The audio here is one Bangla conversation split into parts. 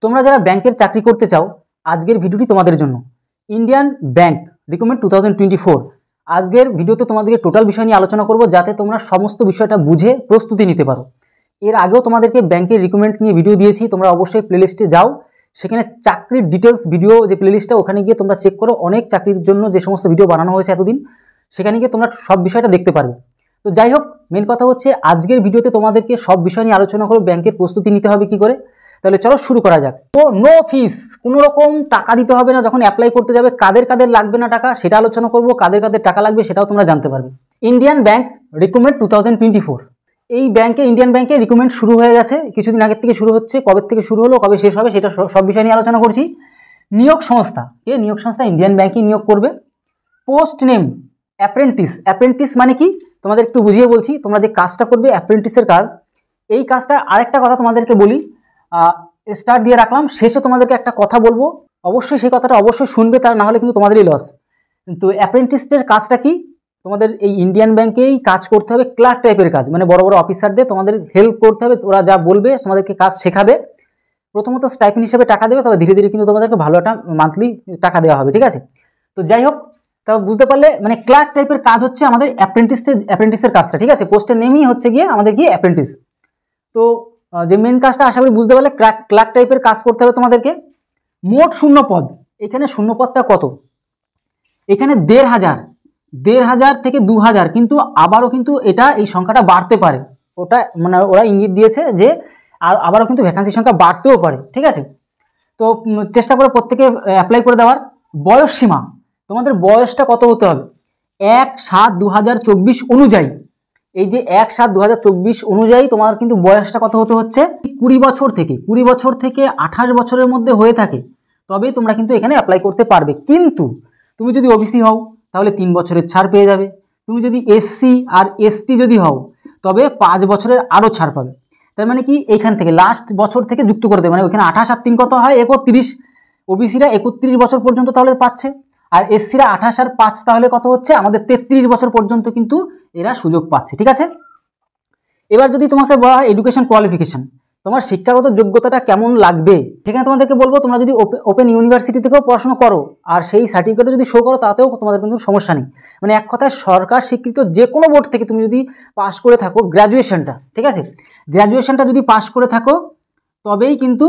তোমরা যারা ব্যাংকের চাকরি করতে চাও আজকের ভিডিওটি তোমাদের জন্য। ইন্ডিয়ান ব্যাংক রিক্রুটমেন্ট 2024 আজকের ভিডিওতে তোমাদেরকে টোটাল বিষয় নিয়ে আলোচনা করব, যাতে তোমরা সমস্ত বিষয়টা বুঝে প্রস্তুতি নিতে পারো। এর আগেও তোমাদেরকে ব্যাংকের রিক্রুটমেন্ট নিয়ে ভিডিও দিয়েছি, তোমরা অবশ্যই প্লেলিস্টে যাও, সেখানে চাকরির ডিটেলস ভিডিও যে প্লেলিস্টটা ওখানে গিয়ে তোমরা চেক করো। অনেক চাকরির জন্য যে সমস্ত ভিডিও বানানো হয়েছে এতদিন, সেখানে গিয়ে তোমরা সব বিষয়টা দেখতে পারবে। তো যাই হোক, মেন কথা হচ্ছে আজকের ভিডিওতে তোমাদেরকে সব বিষয় নিয়ে আলোচনা করো, ব্যাংকের প্রস্তুতি নিতে হবে কি করে। তাহলে চলো শুরু করা যাক। তো নো ফিস, কোনো রকম টাকা দিতে হবে না যখন অ্যাপ্লাই করতে যাবে। কাদের কাদের লাগবে না টাকা সেটা আলোচনা করব, কাদের কাদের টাকা লাগবে সেটাও তোমরা জানতে পারবে। ইন্ডিয়ান ব্যাংক রিক্রুটমেন্ট 2024, এই ব্যাংকে ইন্ডিয়ান ব্যাংকে রিক্রুটমেন্ট শুরু হয়ে গেছে, কিছুদিন আগের থেকে শুরু হচ্ছে। কবে থেকে শুরু হলো, কবে শেষ হবে, সেটা সব বিষয় নিয়ে আলোচনা করছি। নিয়োগ সংস্থা, নিয়োগ সংস্থা ইন্ডিয়ান ব্যাংকই নিয়োগ করবে। Post name apprentice. অ্যাপ্রেন্টিস মানে কি তোমাদের একটু বুঝিয়ে বলছি। তোমরা যে কাজটা করবে অ্যাপ্রেন্টিসের কাজ, এই কাজটা আরেকটা কথা তোমাদেরকে বলি, স্টার্ট দিয়ে রাখলাম, শেষে তোমাদেরকে একটা কথা বলবো, অবশ্যই সেই কথাটা অবশ্যই শুনবে, তা না হলে কিন্তু তোমাদেরই লস। কিন্তু অ্যাপ্রেন্টিসের কাজটা কি, তোমাদের এই ইন্ডিয়ান ব্যাংকেই কাজ করতে হবে, ক্লার্ক টাইপের কাজ, মানে বড় বড় অফিসারদের তোমাদের হেল্প করতে হবে। ওরা যা বলবে তোমাদেরকে কাজ শেখাবে। প্রথমত স্টাইপেন্ড হিসেবে টাকা দেবে, তবে ধীরে ধীরে কিন্তু তোমাদেরকে ভালো একটা মান্থলি টাকা দেওয়া হবে, ঠিক আছে। তো যাই হোক, তাও বুঝতে পারলে, মানে ক্লার্ক টাইপের কাজ হচ্ছে আমাদের অ্যাপ্রেন্টিসের কাজটা, ঠিক আছে। পোস্টের নেমই হচ্ছে গিয়ে আমাদের গিয়ে অ্যাপ্রেন্টিস। তো যে মেন কাজটা আশা করি বুঝতে পারলে, ক্লার্ক টাইপের কাজ করতে হবে তোমাদেরকে। মোট শূন্য পদ, এখানে শূন্য পদটা কত, এখানে 1,500 থেকে 2,000, কিন্তু আবারও কিন্তু এটা এই সংখ্যাটা বাড়তে পারে। ওটা মানে ওরা ইঙ্গিত দিয়েছে যে আবারও কিন্তু ভ্যাকান্সির সংখ্যা বাড়তেও পারে, ঠিক আছে। তো চেষ্টা করে প্রত্যেকে অ্যাপ্লাই করে দেওয়ার। বয়স সীমা, তোমাদের বয়সটা কত হতে হবে 1/7/2024 অনুযায়ী, এই যে 1/7/2024 অনুযায়ী তোমার কিন্তু বয়সটা কত হতে হচ্ছে 20 বছর থেকে 28 বছরের মধ্যে হয়ে থাকে, তবেই তোমরা কিন্তু এখানে অ্যাপ্লাই করতে পারবে। কিন্তু তুমি যদি ওবিসি হও তাহলে 3 বছরের ছাড় পেয়ে যাবে। তুমি যদি এসসি আর এসটি যদি হও তবে 5 বছরের আরও ছাড় পাবে। তার মানে কি, এইখান থেকে লাস্ট বছর থেকে যুক্ত করে দেবে, মানে ওইখানে 28 আর 3 কত হয় 31, ওবিসিরা 31 বছর পর্যন্ত তাহলে পাচ্ছে, আর এসসিরা 28 আর 5 তাহলে কত হচ্ছে আমাদের 33 বছর পর্যন্ত কিন্তু এরা সুযোগ পাচ্ছে, ঠিক আছে। এবার যদি তোমাকে বলা হয় এডুকেশন কোয়ালিফিকেশন, তোমার শিক্ষাগত যোগ্যতাটা কেমন লাগবে, সেখানে তোমাদেরকে বলবো তোমরা যদি ওপেন ইউনিভার্সিটি থেকেও পড়াশোনা করো আর সেই সার্টিফিকেটও যদি শো করো, তাতেও তোমাদের কিন্তু সমস্যা নেই। মানে এক কথায় সরকার স্বীকৃত যে কোনো বোর্ড থেকে তুমি যদি পাশ করে থাকো গ্র্যাজুয়েশনটা, ঠিক আছে, গ্র্যাজুয়েশনটা যদি পাশ করে থাকো তবেই কিন্তু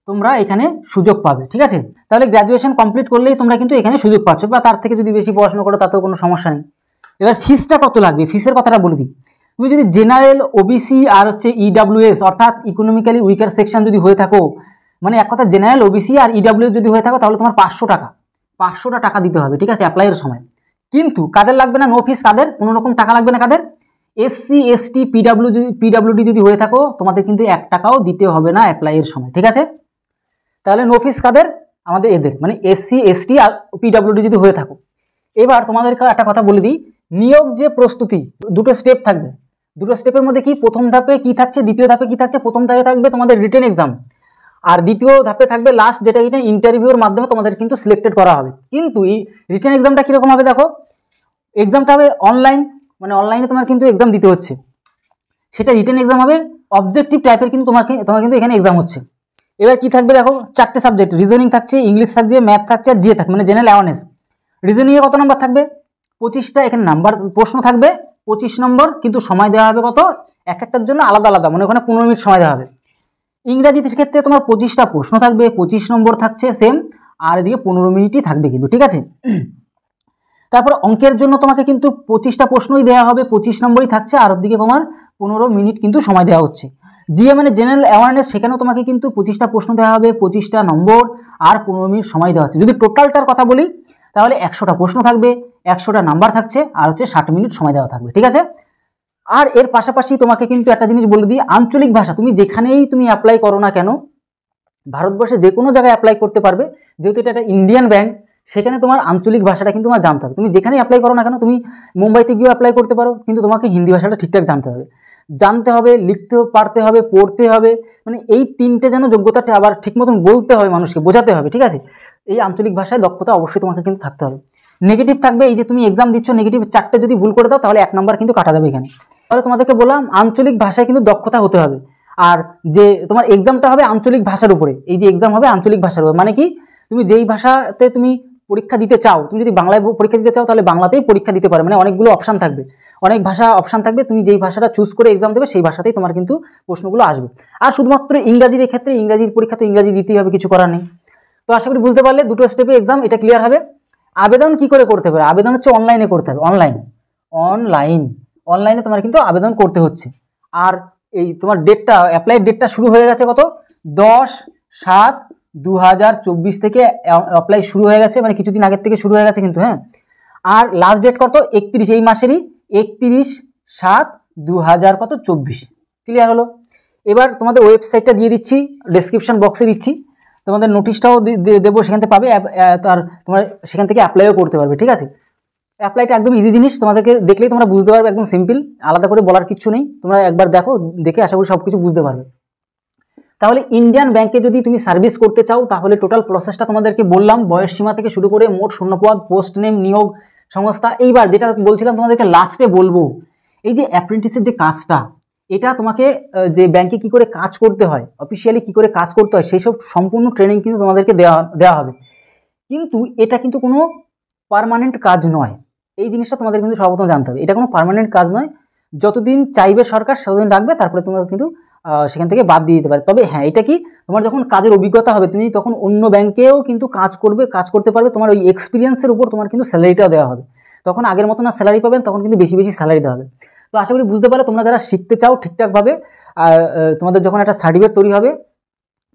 তোমরা এখানে সুযোগ পাবে, ঠিক আছে। তাহলে গ্র্যাজুয়েশন কমপ্লিট করলেই তোমরা কিন্তু এখানে সুযোগ পাচ্ছ, বা তার থেকে যদি বেশি পড়াশোনা করো তাতেও কোনো সমস্যা নেই। এবার ফিসটা কত লাগবে, ফিসের কথাটা বলে দিই। তুমি যদি জেনারেল, ওবিসি আর হচ্ছে ইডাব্লিউএস অর্থাৎ ইকোনমিক্যালি উইকার সেকশন যদি হয়ে থাকো, মানে এক কথা জেনারেল, ওবিসি আর ইডাব্লিউএস যদি হয়ে থাকো, তাহলে তোমার 500টা টাকা দিতে হবে, ঠিক আছে, অ্যাপ্লাইয়ের সময়। কিন্তু কাদের লাগবে না, নো ফিস, কাদের কোনো রকম টাকা লাগবে না, কাদের এসসি এসটি পিডাব্লিউডি যদি হয়ে থাকো তোমাদের কিন্তু 1 টাকাও দিতে হবে না অ্যাপ্লাইয়ের সময়, ঠিক আছে। তাহলে নো ফিস কাদের, আমাদের এদের, মানে এসসি এসটি আর পিডাব্লিউডি যদি হয়ে থাকো। এবার তোমাদেরকে একটা কথা বলে দিই, নিয়োগ যে প্রস্তুতি, দুটো স্টেপ থাকবে। দুটো স্টেপের মধ্যে কি, প্রথম ধাপে কি থাকছে, দ্বিতীয় ধাপে কি থাকছে। প্রথম ধাপে থাকবে তোমাদের রিটেন এক্সাম, আর দ্বিতীয় ধাপে থাকবে লাস্ট, যেটা এটা ইন্টারভিউর মাধ্যমে তোমাদের কিন্তু সিলেক্টেড করা হবে। কিন্তু এই রিটেন এক্সামটা কীরকম হবে দেখো, এক্সামটা হবে অনলাইন, মানে অনলাইনে তোমার কিন্তু এক্সাম দিতে হচ্ছে। সেটা রিটেন এক্সাম হবে, অবজেক্টিভ টাইপের কিন্তু তোমার কিন্তু এখানে এক্সাম হচ্ছে। এবার কি থাকবে দেখো, 4টে সাবজেক্ট, রিজনিং থাকছে, ইংলিশ থাকছে, ম্যাথ থাকছে, আর জিএ থাকবে, মানে জেনারেল অ্যাওয়ারনেস। রিজনিংয়ে কত নাম্বার থাকবে 25টা, এখানে নাম্বার প্রশ্ন থাকবে 25 নম্বর, কিন্তু সময় দেওয়া হবে কত, এক একটার জন্য আলাদা আলাদা, মানে ওখানে 15 মিনিট সময় দেওয়া হবে। ইংরাজির ক্ষেত্রে তোমার 25টা প্রশ্ন থাকবে, 25 নম্বর থাকছে সেম, আর এদিকে 15 মিনিটই থাকবে কিন্তু, ঠিক আছে। তারপর অঙ্কের জন্য তোমাকে কিন্তু 25টা প্রশ্নই দেওয়া হবে, 25 নম্বরই থাকছে, আর ওদিকে তোমার 15 মিনিট কিন্তু সময় দেওয়া হচ্ছে। জিএ মানে জেনারেল অ্যাওয়ারনেস, সেখানেও তোমাকে কিন্তু 25টা প্রশ্ন দেওয়া হবে, 25টা নম্বর, আর 15 মিনিট সময় দেওয়া হচ্ছে। যদি টোটালটার কথা বলি তাহলে 100টা প্রশ্ন থাকবে, 100টা নাম্বার থাকছে, আর হচ্ছে 60 মিনিট সময় দেওয়া থাকবে, ঠিক আছে। আর এর পাশাপাশি তোমাকে কিন্তু একটা জিনিস বলে দিই, আঞ্চলিক ভাষা, তুমি যেখানেই তুমি অ্যাপ্লাই করো না কেন, ভারতবর্ষে যে কোনো জায়গায় অ্যাপ্লাই করতে পারবে, যেহেতু এটা একটা ইন্ডিয়ান ব্যাংক, সেখানে তোমার আঞ্চলিক ভাষাটা কিন্তু তোমার জানতে হবে। তুমি যেখানেই অ্যাপ্লাই করো না কেন, তুমি মুম্বাইতে গিয়েও অ্যাপ্লাই করতে পারো, কিন্তু তোমাকে হিন্দি ভাষাটা ঠিকঠাক জানতে হবে, লিখতে পারতে হবে, পড়তে হবে, মানে এই 3টে যেন যোগ্যতাটা আবার ঠিক মতন বলতে হবে, মানুষকে বোঝাতে হবে, ঠিক আছে। এই আঞ্চলিক ভাষায় দক্ষতা অবশ্যই তোমাকে কিন্তু থাকতে হবে। নেগেটিভ থাকবে, এই যে তুমি এক্সাম দিচ্ছ, নেগেটিভ 4টে যদি ভুল করে দাও তাহলে 1 নাম্বার কিন্তু কাটা যাবে এখানে। তাহলে তোমাদেরকে বললাম আঞ্চলিক ভাষায় কিন্তু দক্ষতা হতে হবে। আর যে তোমার এক্সামটা হবে আঞ্চলিক ভাষার উপরে, এই যে এক্সাম হবে আঞ্চলিক ভাষার উপরে, মানে কি তুমি যেই ভাষাতে তুমি পরীক্ষা দিতে চাও, তুমি যদি বাংলায় পরীক্ষা দিতে চাও তাহলে বাংলাতেই পরীক্ষা দিতে পারো, মানে অনেকগুলো অপশান থাকবে, অনেক ভাষা অপশান থাকবে, তুমি যেই ভাষাটা চুজ করে এক্সাম দেবে সেই ভাষাতেই তোমার কিন্তু প্রশ্নগুলো আসবে। আর শুধুমাত্র ইংরাজির ক্ষেত্রে ইংরাজির পরীক্ষা তো ইংরাজি দিতেই হবে, কিছু করার নেই। তো আশা করি বুঝতে পারলে দুটো স্টেপে এক্সাম এটা ক্লিয়ার হবে। আবেদন কি করে করতে হবে? আবেদন হচ্ছে অনলাইনে করতে হবে, অনলাইনে তোমার কিন্তু আবেদন করতে হচ্ছে। আর এই তোমার ডেটটা, অ্যাপ্লাইয়ের ডেটটা শুরু হয়ে গেছে কত, 10/7/2024 থেকে অ্যাপ্লাই শুরু হয়ে গেছে, মানে কিছুদিন আগের থেকে শুরু হয়ে গেছে কিন্তু, হ্যাঁ। আর লাস্ট ডেট কত, 31, এই মাসেরই 31/7/2024। ক্লিয়ার হলো? এবার তোমাদের ওয়েবসাইটটা দিয়ে দিচ্ছি, ডেসক্রিপশন বক্সে দিচ্ছি, তোমাদের নোটিশটাও দেবো, সেখান থেকে পাবে, তার তোমার সেখান থেকে অ্যাপ্লাইও করতে পারবে, ঠিক আছে। অ্যাপ্লাইটা একদম ইজি জিনিস, তোমাদেরকে দেখলেই তোমরা বুঝতে পারবে, একদম সিম্পল, আলাদা করে বলার কিছু নেই, তোমরা একবার দেখো, দেখে আশা করি সব কিছু বুঝতে পারবে। তাহলে ইন্ডিয়ান ব্যাংকে যদি তুমি সার্ভিস করতে চাও তাহলে টোটাল প্রসেসটা তোমাদেরকে বললাম, বয়স সীমা থেকে শুরু করে মোট শূন্যপদ, পোস্ট নেম, নিয়োগ সংস্থা। এইবার যেটা বলছিলাম তোমাদেরকে লাস্টে বলবো, এই যে অ্যাপ্রেন্টিসের যে কাজটা, এটা তোমাকে যে ব্যাংকে কি করে কাজ করতে হয়, অফিসিয়ালি কি করে কাজ করতে হয়, সেই সব সম্পূর্ণ ট্রেনিং কিন্তু তোমাদেরকে দেওয়া হবে। কিন্তু এটা কিন্তু কোনো পার্মানেন্ট কাজ নয়, এই জিনিসটা তোমাদের কিন্তু সর্বপ্রথম জানতে হবে, এটা কোনো পার্মানেন্ট কাজ নয়। যতদিন চাইবে সরকার ততদিন রাখবে, তারপরে তোমরা কিন্তু সেখান থেকে বাদ দিয়ে দিতে পারে। তবে হ্যাঁ, এটা কি, তোমার যখন কাজের অভিজ্ঞতা হবে তুমি তখন অন্য ব্যাংকেও কিন্তু কাজ করতে পারবে, তোমার ওই এক্সপিরিয়েন্সের উপর তোমার কিন্তু স্যালারিটাও দেওয়া হবে, তখন আগের মতো না স্যালারি পাবেন, তখন কিন্তু বেশি বেশি স্যালারি দেওয়া হবে। তো আশা করি বুঝতে পারো, তোমরা যারা শিখতে চাও ঠিকঠাকভাবে, তোমাদের যখন একটা সার্টিফিকেট তৈরি হবে,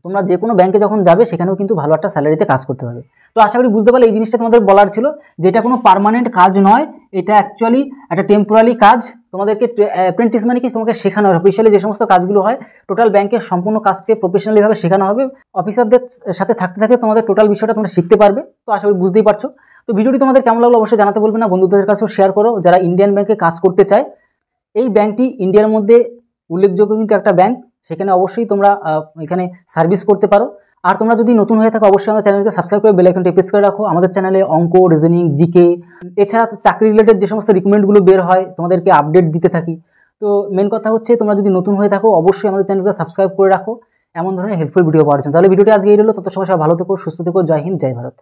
তোমরা যে কোনো ব্যাংকে যখন যাবে সেখানেও কিন্তু ভালো একটা স্যালারিতে কাজ করতে পারবে। তো আশা করি বুঝতে পারলে, এই জিনিসটা তোমাদের বলার ছিল, যে এটা কোনো পার্মানেন্ট কাজ নয়, এটা অ্যাকচুয়ালি একটা টেম্পোরারি কাজ। তোমাদেরকে অ্যাপ্রেন্টিস মানে কি, তোমাকে শেখানো হবে, অফিসিয়ালি যে সমস্ত কাজগুলো হয়, টোটাল ব্যাংকের সম্পূর্ণ কাজকে প্রফেশনালিভাবে শেখানো হবে, অফিসারদের সাথে থাকতে থাকতে তোমাদের টোটাল বিষয়টা তোমরা শিখতে পারবে। তো আশা করি বুঝতেই পারছো। তো ভিডিওটি তোমাদের কেমন লাগলো অবশ্যই জানাতে বলবে না, বন্ধুদের কাছেও শেয়ার করো যারা ইন্ডিয়ান ব্যাংকে কাজ করতে চায়। এই ব্যাংকটি ইন্ডিয়ার মধ্যে উল্লেখযোগ্য কিন্তু একটা ব্যাংক, সেখানে অবশ্যই তোমরা এখানে সার্ভিস করতে পারো। আর তোমরা যদি নতুন হয়ে থাকো অবশ্যই আমাদের চ্যানেলকে সাবস্ক্রাইব করে বেল আইকনটি প্রেস করে রাখো। আমাদের চ্যানেলে অঙ্ক, রিজনিং, জিকে, এছাড়া তো চাকরি রিলেটেড যে সমস্ত রিকমেন্ডগুলো বের হয় তোমাদেরকে আপডেট দিতে থাকি। তো মেন কথা হচ্ছে, তোমরা যদি নতুন হয়ে থাকো অবশ্যই আমাদের চ্যানেলকে সাবস্ক্রাইব করে রাখো এমন ধরনের হেল্পফুল ভিডিও পাওয়ার জন্য। তাহলে ভিডিওটি আজকে এই রইলো, তত সময় সবাই ভালো থেকো, সুস্থ থেকো, জয় হিন্দ, জয় ভারত।